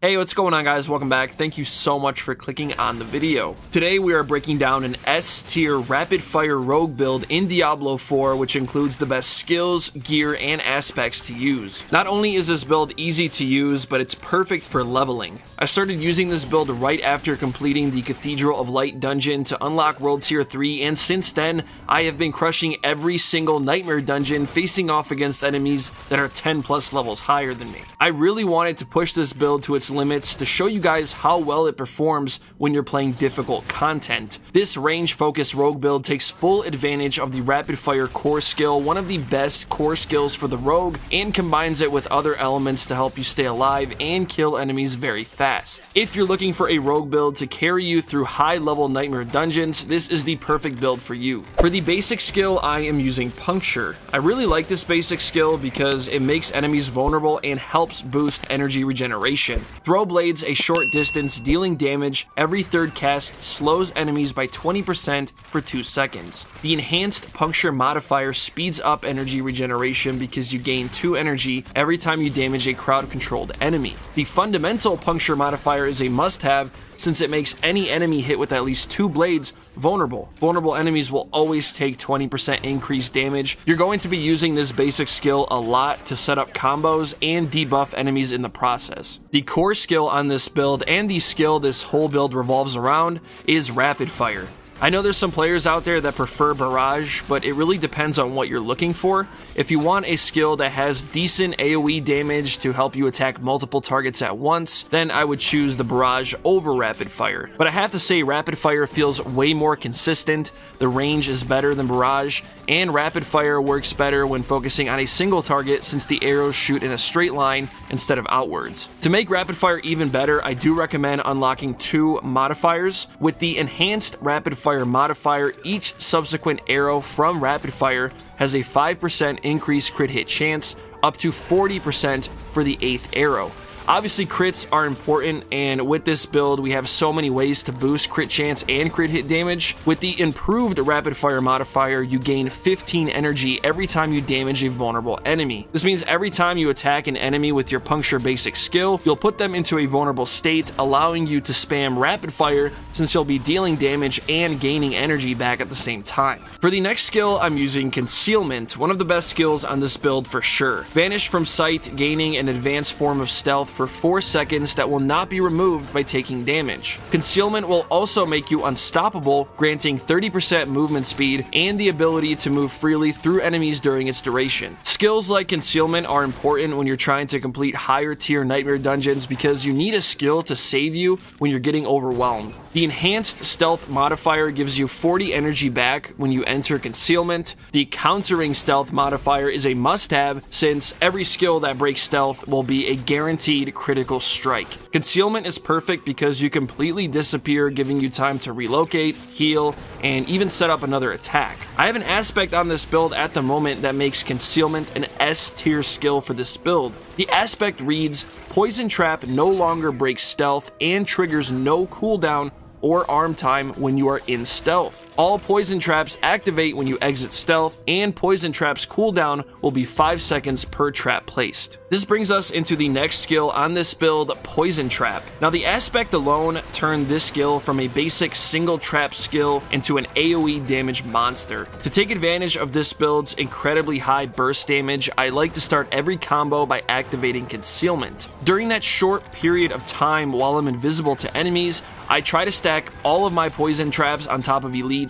Hey, what's going on, guys? Welcome back. Thank you so much for clicking on the video. Today we are breaking down an S tier rapid fire rogue build in Diablo 4, which includes the best skills, gear, and aspects to use. Not only is this build easy to use, but it's perfect for leveling. I started using this build right after completing the Cathedral of Light dungeon to unlock World Tier 3, and since then, I have been crushing every single Nightmare dungeon, facing off against enemies that are 10 plus levels higher than me. I really wanted to push this build to its limits to show you guys how well it performs when you're playing difficult content. This range focused rogue build takes full advantage of the rapid fire core skill, one of the best core skills for the rogue, and combines it with other elements to help you stay alive and kill enemies very fast. If you're looking for a rogue build to carry you through high level Nightmare dungeons, this is the perfect build for you. For the basic skill, I am using Puncture. I really like this basic skill because it makes enemies vulnerable and helps boost energy regeneration. Throw blades a short distance, dealing damage every third cast, slows enemies by 20% for 2 seconds. The enhanced puncture modifier speeds up energy regeneration because you gain 2 energy every time you damage a crowd controlled enemy. The fundamental puncture modifier is a must-have since it makes any enemy hit with at least 2 blades vulnerable. Vulnerable enemies will always take 20% increased damage. You're going to be using this basic skill a lot to set up combos and debuff enemies in the process. The core skill on this build, and the skill this whole build revolves around, is Rapid Fire. I know there's some players out there that prefer Barrage, but it really depends on what you're looking for. If you want a skill that has decent AoE damage to help you attack multiple targets at once, then I would choose the Barrage over Rapid Fire. But I have to say, Rapid Fire feels way more consistent, the range is better than Barrage, and Rapid Fire works better when focusing on a single target since the arrows shoot in a straight line instead of outwards. To make Rapid Fire even better, I do recommend unlocking 2 modifiers. With the enhanced Rapid Fire modifier, each subsequent arrow from Rapid Fire has a 5% increased crit hit chance, up to 40% for the 8th arrow. Obviously, crits are important, and with this build, we have so many ways to boost crit chance and crit hit damage. With the improved rapid fire modifier, you gain 15 energy every time you damage a vulnerable enemy. This means every time you attack an enemy with your puncture basic skill, you'll put them into a vulnerable state, allowing you to spam rapid fire since you'll be dealing damage and gaining energy back at the same time. For the next skill, I'm using Concealment, one of the best skills on this build for sure. Vanish from sight, gaining an advanced form of stealth for 4 seconds that will not be removed by taking damage. Concealment will also make you unstoppable, granting 30% movement speed and the ability to move freely through enemies during its duration. Skills like Concealment are important when you're trying to complete higher tier Nightmare dungeons because you need a skill to save you when you're getting overwhelmed. The enhanced stealth modifier gives you 40 energy back when you enter Concealment. The countering stealth modifier is a must-have since every skill that breaks stealth will be a guaranteed critical strike. Concealment is perfect because you completely disappear, giving you time to relocate, heal, and even set up another attack. I have an aspect on this build at the moment that makes Concealment an S tier skill for this build. The aspect reads, Poison Trap no longer breaks stealth and triggers no cooldown or arm time when you are in stealth. All poison traps activate when you exit stealth, and poison traps cooldown will be 5 seconds per trap placed. This brings us into the next skill on this build, Poison Trap. Now, the aspect alone turned this skill from a basic single trap skill into an AoE damage monster. To take advantage of this build's incredibly high burst damage, I like to start every combo by activating Concealment. During that short period of time while I'm invisible to enemies, I try to stack all of my poison traps on top of elites,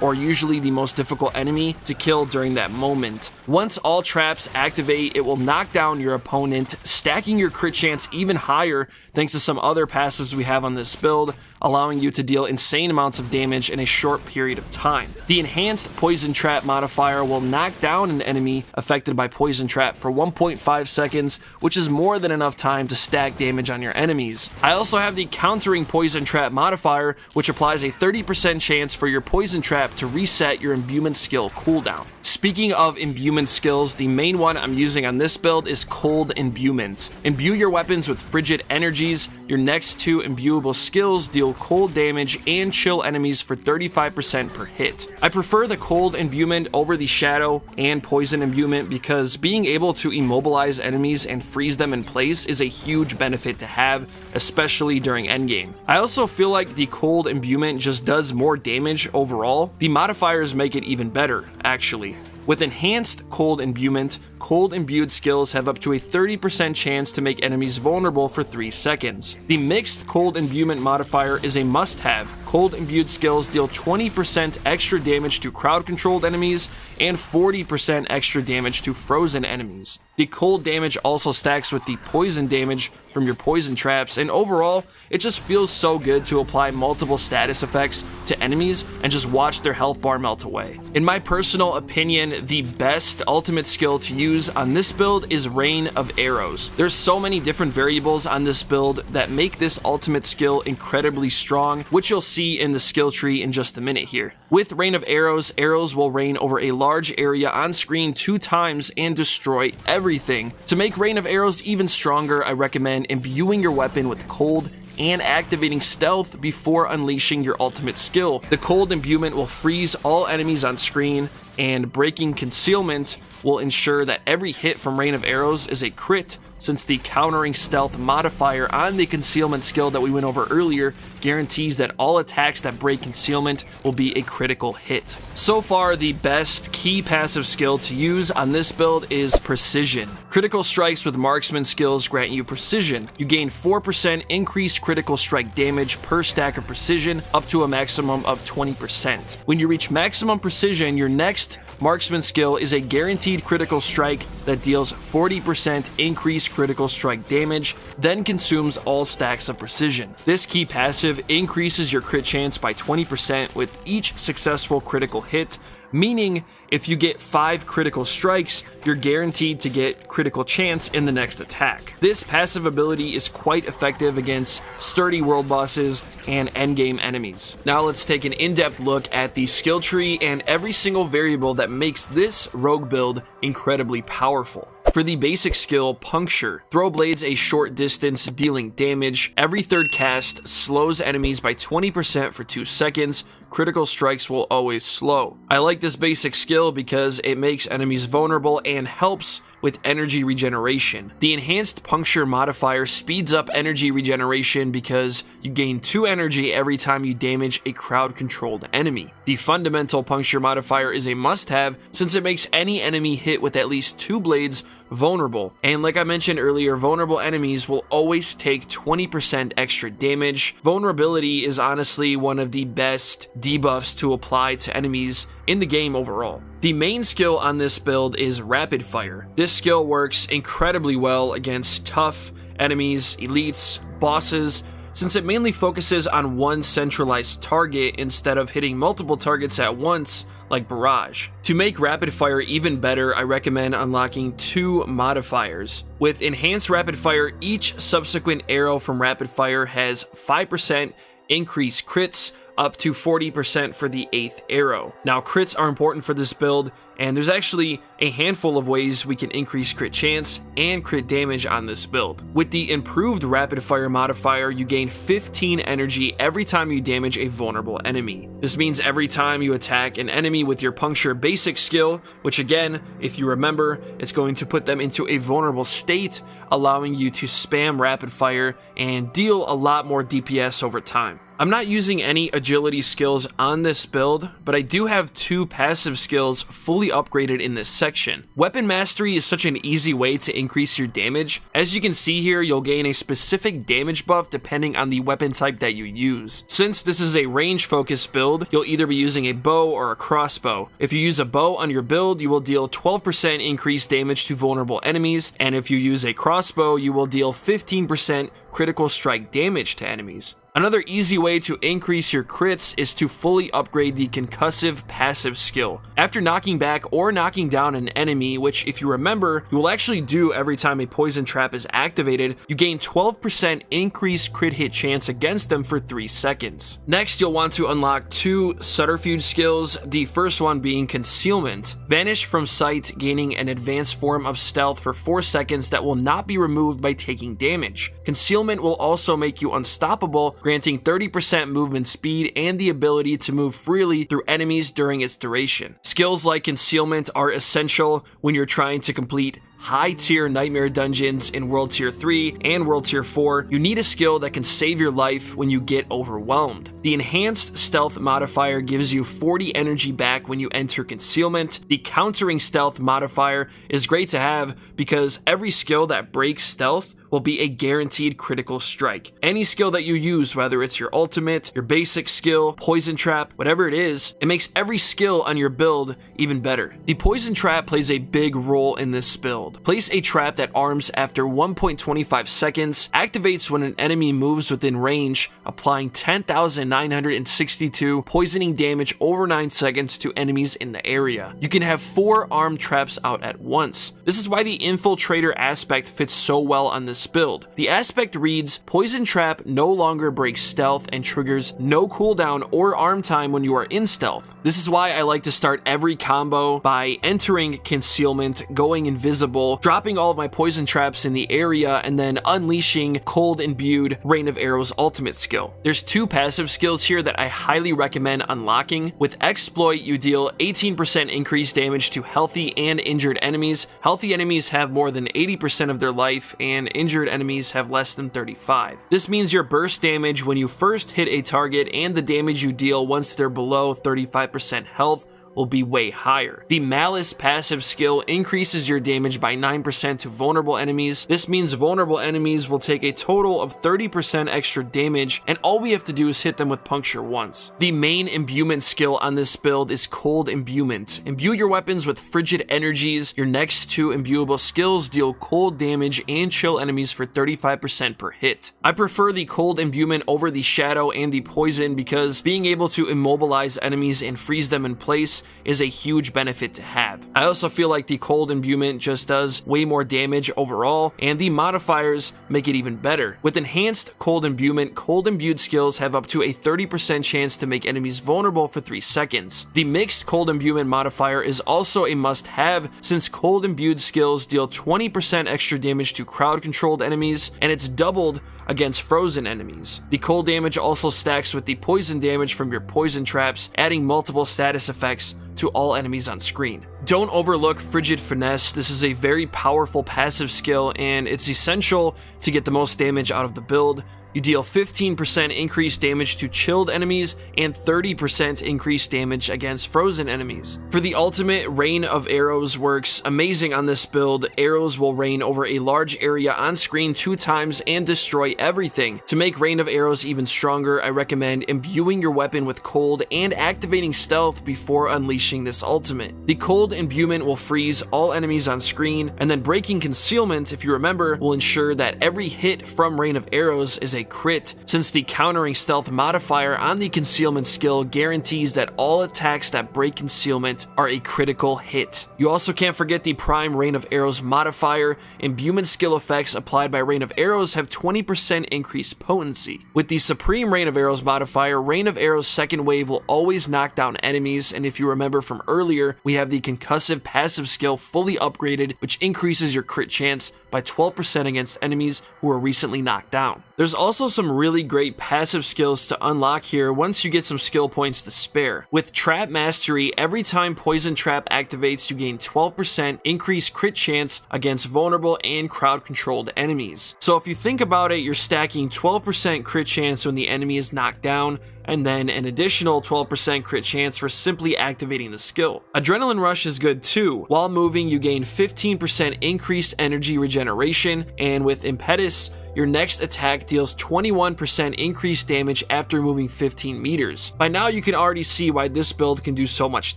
or usually the most difficult enemy to kill during that moment. Once all traps activate, it will knock down your opponent, stacking your crit chance even higher thanks to some other passives we have on this build, allowing you to deal insane amounts of damage in a short period of time. The enhanced Poison Trap modifier will knock down an enemy affected by Poison Trap for 1.5 seconds, which is more than enough time to stack damage on your enemies. I also have the countering Poison Trap modifier, which applies a 30% chance for your Poison Trap to reset your imbuement skill cooldown. Speaking of imbuement skills, the main one I'm using on this build is Cold Imbuement. Imbue your weapons with frigid energies. Your next two imbuable skills deal cold damage and chill enemies for 35% per hit. I prefer the Cold Imbuement over the Shadow and Poison Imbuement because being able to immobilize enemies and freeze them in place is a huge benefit to have, especially during endgame. I also feel like the Cold Imbuement just does more damage overall. The modifiers make it even better, actually. With enhanced Cold Imbuement, cold imbued skills have up to a 30% chance to make enemies vulnerable for 3 seconds. The mixed Cold Imbuement modifier is a must-have. Cold imbued skills deal 20% extra damage to crowd-controlled enemies and 40% extra damage to frozen enemies. The cold damage also stacks with the poison damage from your poison traps, and overall, it just feels so good to apply multiple status effects to enemies and just watch their health bar melt away. In my personal opinion, the best ultimate skill to use on this build is Rain of Arrows. There's so many different variables on this build that make this ultimate skill incredibly strong, which you'll see in the skill tree in just a minute here. With Rain of Arrows, arrows will rain over a large area on screen 2 times and destroy everything. To make Rain of Arrows even stronger, I recommend imbuing your weapon with cold and activating stealth before unleashing your ultimate skill. The cold imbuement will freeze all enemies on screen, and breaking concealment will ensure that every hit from Rain of Arrows is a crit, since the countering stealth modifier on the concealment skill that we went over earlier guarantees that all attacks that break concealment will be a critical hit. So far, the best key passive skill to use on this build is Precision. Critical strikes with marksman skills grant you Precision. You gain 4% increased critical strike damage per stack of Precision, up to a maximum of 20%. When you reach maximum Precision, your next marksman skill is a guaranteed critical strike that deals 40% increased critical strike damage, then consumes all stacks of Precision. This key passive increases your crit chance by 20% with each successful critical hit, meaning if you get 5 critical strikes, you're guaranteed to get critical chance in the next attack. This passive ability is quite effective against sturdy world bosses and endgame enemies. Now let's take an in-depth look at the skill tree and every single variable that makes this rogue build incredibly powerful. For the basic skill, Puncture, throw blades a short distance dealing damage. Every third cast slows enemies by 20% for 2 seconds. Critical strikes will always slow. I like this basic skill because it makes enemies vulnerable and helps with energy regeneration. The enhanced Puncture modifier speeds up energy regeneration because you gain 2 energy every time you damage a crowd-controlled enemy. The fundamental Puncture modifier is a must-have since it makes any enemy hit with at least 2 blades vulnerable. And like I mentioned earlier, vulnerable enemies will always take 20% extra damage. Vulnerability is honestly one of the best debuffs to apply to enemies in the game overall. The main skill on this build is Rapid Fire. This skill works incredibly well against tough enemies, elites, bosses, since it mainly focuses on one centralized target instead of hitting multiple targets at once like Barrage. To make Rapid Fire even better, I recommend unlocking 2 modifiers. With Enhanced Rapid Fire, each subsequent arrow from Rapid Fire has 5% increased crits, up to 40% for the 8th arrow. Now, crits are important for this build, and there's actually a handful of ways we can increase crit chance and crit damage on this build. With the improved Rapid Fire modifier, you gain 15 energy every time you damage a vulnerable enemy. This means every time you attack an enemy with your Puncture basic skill, which again, if you remember, it's going to put them into a vulnerable state, allowing you to spam Rapid Fire and deal a lot more DPS over time. I'm not using any agility skills on this build, but I do have 2 passive skills fully upgraded in this section. Weapon Mastery is such an easy way to increase your damage. As you can see here, you'll gain a specific damage buff depending on the weapon type that you use. Since this is a range-focused build, you'll either be using a bow or a crossbow. If you use a bow on your build, you will deal 12% increased damage to vulnerable enemies, and if you use a crossbow, you will deal 15% critical strike damage to enemies. Another easy way to increase your crits is to fully upgrade the concussive passive skill. After knocking back or knocking down an enemy, which if you remember, you will actually do every time a poison trap is activated, you gain 12% increased crit hit chance against them for 3 seconds. Next, you'll want to unlock 2 subterfuge skills, the first one being concealment. Vanish from sight, gaining an advanced form of stealth for 4 seconds that will not be removed by taking damage. Concealment will also make you unstoppable, granting 30% movement speed and the ability to move freely through enemies during its duration. Skills like concealment are essential when you're trying to complete high-tier nightmare dungeons in World Tier 3 and World Tier 4. You need a skill that can save your life when you get overwhelmed. The enhanced stealth modifier gives you 40 energy back when you enter concealment. The countering stealth modifier is great to have because every skill that breaks stealth will be a guaranteed critical strike. Any skill that you use, whether it's your ultimate, your basic skill, poison trap, whatever it is, it makes every skill on your build even better. The poison trap plays a big role in this build. Place a trap that arms after 1.25 seconds, activates when an enemy moves within range, applying 10,962 poisoning damage over 9 seconds to enemies in the area. You can have 4 armed traps out at once. This is why the infiltrator aspect fits so well on this build. The aspect reads, poison trap no longer breaks stealth and triggers no cooldown or arm time when you are in stealth. This is why I like to start every combo by entering concealment, going invisible, dropping all of my poison traps in the area, and then unleashing cold imbued Rain of Arrows ultimate skill. There's 2 passive skills here that I highly recommend unlocking. With exploit, you deal 18% increased damage to healthy and injured enemies. Healthy enemies have more than 80% of their life, and injured enemies have less than 35. This means your burst damage when you first hit a target and the damage you deal once they're below 35% health will be way higher. The Malice passive skill increases your damage by 9% to vulnerable enemies. This means vulnerable enemies will take a total of 30% extra damage, and all we have to do is hit them with puncture once. The main imbuement skill on this build is Cold Imbuement. Imbue your weapons with frigid energies. Your next 2 imbuable skills deal cold damage and chill enemies for 35% per hit. I prefer the Cold Imbuement over the Shadow and the Poison because being able to immobilize enemies and freeze them in place is a huge benefit to have. I also feel like the Cold Imbuement just does way more damage overall, and the modifiers make it even better. With enhanced Cold Imbuement, cold imbued skills have up to a 30% chance to make enemies vulnerable for 3 seconds. The mixed Cold Imbuement modifier is also a must-have since cold imbued skills deal 20% extra damage to crowd-controlled enemies, and it's doubled against frozen enemies. The cold damage also stacks with the poison damage from your poison traps, adding multiple status effects to all enemies on screen. Don't overlook Frigid Finesse. This is a very powerful passive skill, and it's essential to get the most damage out of the build. You deal 15% increased damage to chilled enemies and 30% increased damage against frozen enemies. For the ultimate, Rain of Arrows works amazing on this build. Arrows will rain over a large area on screen 2 times and destroy everything. To make Rain of Arrows even stronger, I recommend imbuing your weapon with cold and activating stealth before unleashing this ultimate. The cold imbuement will freeze all enemies on screen, and then breaking concealment, if you remember, will ensure that every hit from Rain of Arrows is a crit, since the countering stealth modifier on the concealment skill guarantees that all attacks that break concealment are a critical hit. You also can't forget the prime Rain of Arrows modifier. Imbuement skill effects applied by Rain of Arrows have 20% increased potency. With the supreme Rain of Arrows modifier, Rain of Arrows second wave will always knock down enemies, and if you remember from earlier, we have the concussive passive skill fully upgraded, which increases your crit chance by 12% against enemies who were recently knocked down. There's also some really great passive skills to unlock here once you get some skill points to spare. With Trap Mastery, every time Poison Trap activates, you gain 12% increased crit chance against vulnerable and crowd-controlled enemies. So if you think about it, you're stacking 12% crit chance when the enemy is knocked down, and then an additional 12% crit chance for simply activating the skill. Adrenaline Rush is good too. While moving, you gain 15% increased energy regeneration, and with Impetus, your next attack deals 21% increased damage after moving 15 meters. By now, you can already see why this build can do so much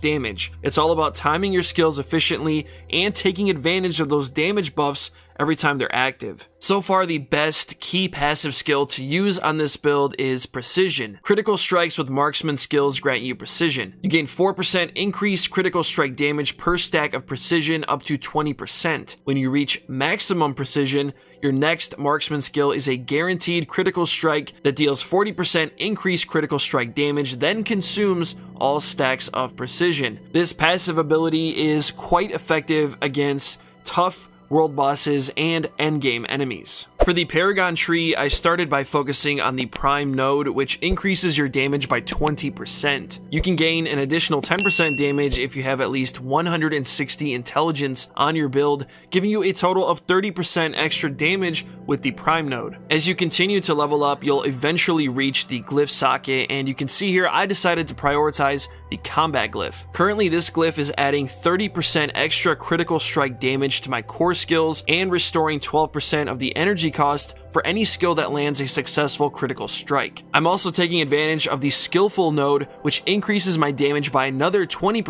damage. It's all about timing your skills efficiently and taking advantage of those damage buffs every time they're active. So far, the best key passive skill to use on this build is Precision. Critical strikes with marksman skills grant you Precision. You gain 4% increased critical strike damage per stack of Precision up to 20%. When you reach maximum Precision, your next marksman skill is a guaranteed critical strike that deals 40% increased critical strike damage, then consumes all stacks of Precision. This passive ability is quite effective against tough world bosses and endgame enemies. For the Paragon tree, I started by focusing on the Prime node, which increases your damage by 20%. You can gain an additional 10% damage if you have at least 160 intelligence on your build, giving you a total of 30% extra damage with the Prime node. As you continue to level up, you'll eventually reach the Glyph socket, and you can see here I decided to prioritize the Combat Glyph. Currently, this glyph is adding 30% extra critical strike damage to my core skills and restoring 12% of the energy cost for any skill that lands a successful critical strike. I'm also taking advantage of the Skillful node, which increases my damage by another 20%,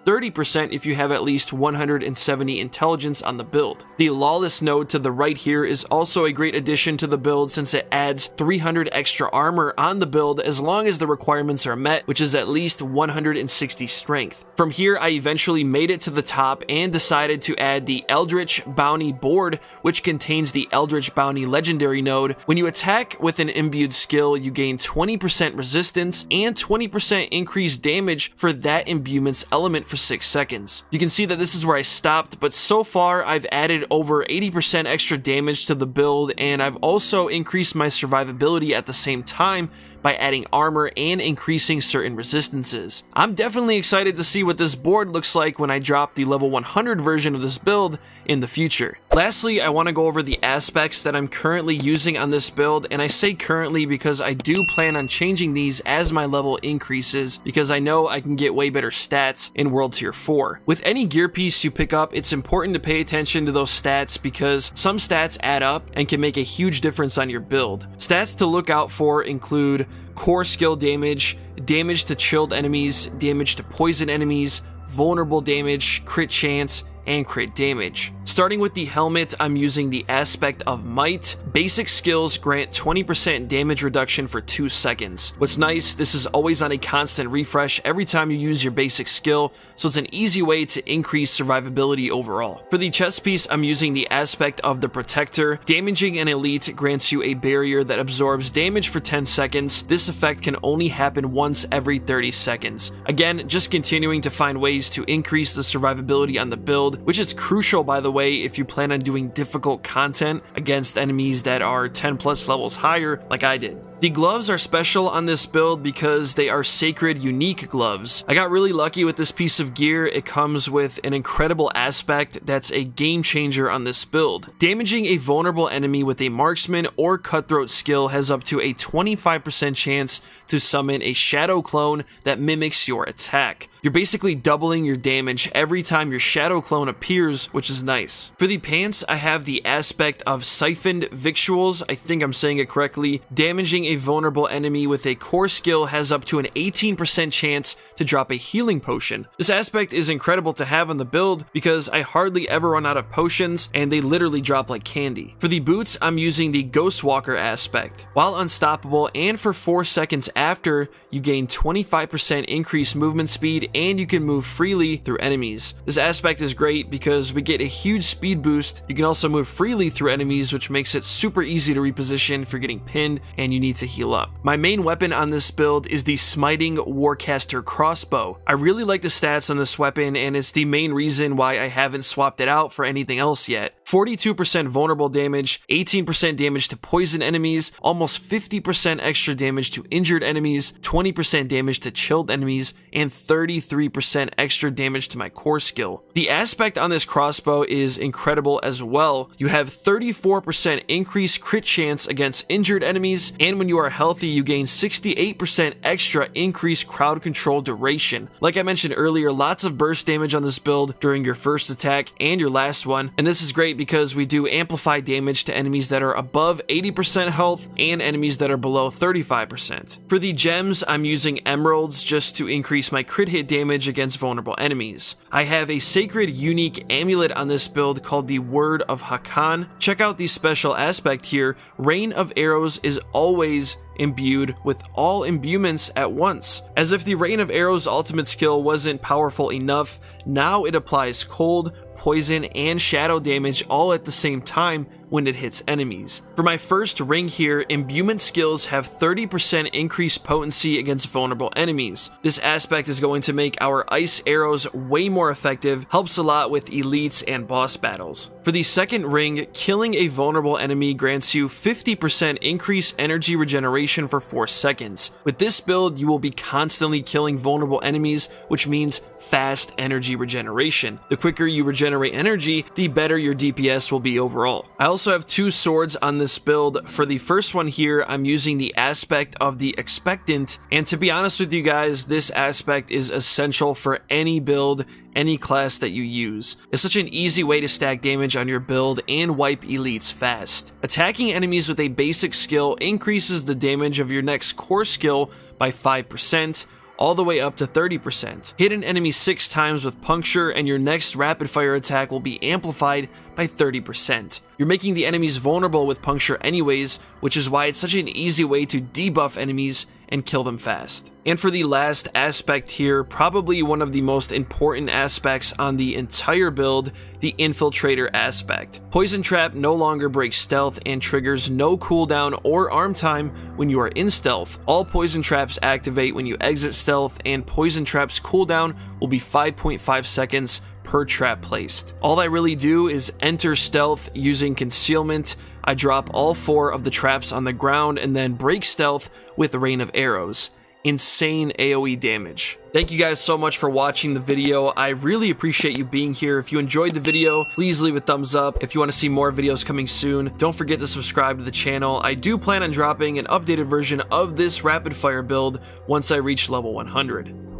30% if you have at least 170 intelligence on the build. The Lawless node to the right here is also a great addition to the build since it adds 300 extra armor on the build as long as the requirements are met, which is at least 160 strength. From here, I eventually made it to the top and decided to add the Eldritch Bounty board, which contains the Eldritch Bounty legendary node. When you attack with an imbued skill, you gain 20% resistance and 20% increased damage for that imbuement's element for 6 seconds. You can see that this is where I stopped, but so far I've added over 80% extra damage to the build, and I've also increased my survivability at the same time by adding armor and increasing certain resistances. I'm definitely excited to see what this board looks like when I drop the level 100 version of this build in the future. Lastly, I want to go over the aspects that I'm currently using on this build, and I say currently because I do plan on changing these as my level increases, because I know I can get way better stats in World Tier 4. With any gear piece you pick up, it's important to pay attention to those stats because some stats add up and can make a huge difference on your build. Stats to look out for include core skill damage, damage to chilled enemies, damage to poison enemies, vulnerable damage, crit chance, and crit damage. Starting with the helmet, I'm using the aspect of Might. Basic skills grant 20% damage reduction for 2 seconds. What's nice, this is always on a constant refresh every time you use your basic skill, so it's an easy way to increase survivability overall. For the chest piece, I'm using the aspect of the Protector. Damaging an elite grants you a barrier that absorbs damage for 10 seconds. This effect can only happen once every 30 seconds. Again, just continuing to find ways to increase the survivability on the build, which is crucial, by the way, if you plan on doing difficult content against enemies that are 10 plus levels higher like I did. The gloves are special on this build because they are sacred, unique gloves. I got really lucky with this piece of gear. It comes with an incredible aspect that's a game changer on this build. Damaging a vulnerable enemy with a marksman or cutthroat skill has up to a 25% chance to summon a shadow clone that mimics your attack. You're basically doubling your damage every time your shadow clone appears, which is nice. For the pants, I have the aspect of Siphoned Victuals, I think I'm saying it correctly. Damaging a vulnerable enemy with a core skill has up to an 18% chance to drop a healing potion. This aspect is incredible to have on the build because I hardly ever run out of potions and they literally drop like candy. For the boots, I'm using the Ghostwalker aspect. While unstoppable and for 4 seconds after, you gain 25% increased movement speed and you can move freely through enemies. This aspect is great because we get a huge speed boost. You can also move freely through enemies, which makes it super easy to reposition if you're getting pinned and you need to heal up. My main weapon on this build is the Smiting Warcaster crossbow. I really like the stats on this weapon and it's the main reason why I haven't swapped it out for anything else yet. 42% vulnerable damage, 18% damage to poison enemies, almost 50% extra damage to injured enemies, 20% damage to chilled enemies, and 33% extra damage to my core skill. The aspect on this crossbow is incredible as well. You have 34% increased crit chance against injured enemies, and when you are healthy, you gain 68% extra increased crowd control duration. Like I mentioned earlier, lots of burst damage on this build during your first attack and your last one, and this is great because we do amplified damage to enemies that are above 80% health and enemies that are below 35%. For the gems, I'm using emeralds just to increase my crit hit damage against vulnerable enemies. I have a sacred unique amulet on this build called the Word of Hakan. Check out the special aspect here. Rain of Arrows is always imbued with all imbuements at once. As if the Rain of Arrows ultimate skill wasn't powerful enough, now it applies cold, poison, and shadow damage all at the same time when it hits enemies. For my first ring here, imbuement skills have 30% increased potency against vulnerable enemies. This aspect is going to make our ice arrows way more effective, helps a lot with elites and boss battles. For the second ring, killing a vulnerable enemy grants you 50% increased energy regeneration for 4 seconds. With this build, you will be constantly killing vulnerable enemies, which means fast energy regeneration. The quicker you regenerate energy, the better your DPS will be overall. I also have 2 swords on this build. For the first one here, I'm using the aspect of the Expectant, and to be honest with you guys, this aspect is essential for any build, any class that you use. It's such an easy way to stack damage on your build and wipe elites fast. Attacking enemies with a basic skill increases the damage of your next core skill by 5%, all the way up to 30%. Hit an enemy 6 times with puncture and your next rapid fire attack will be amplified by 30%. You're making the enemies vulnerable with puncture anyways, which is why it's such an easy way to debuff enemies and kill them fast. And for the last aspect here, probably one of the most important aspects on the entire build, the Infiltrator aspect. Poison Trap no longer breaks stealth and triggers no cooldown or arm time when you are in stealth. All Poison Traps activate when you exit stealth, and Poison Trap's cooldown will be 5.5 seconds per trap placed. All I really do is enter stealth using concealment. I drop all 4 of the traps on the ground and then break stealth with Rain of Arrows. Insane AoE damage. Thank you guys so much for watching the video. I really appreciate you being here. If you enjoyed the video, please leave a thumbs up. If you want to see more videos coming soon, don't forget to subscribe to the channel. I do plan on dropping an updated version of this rapid fire build once I reach level 100.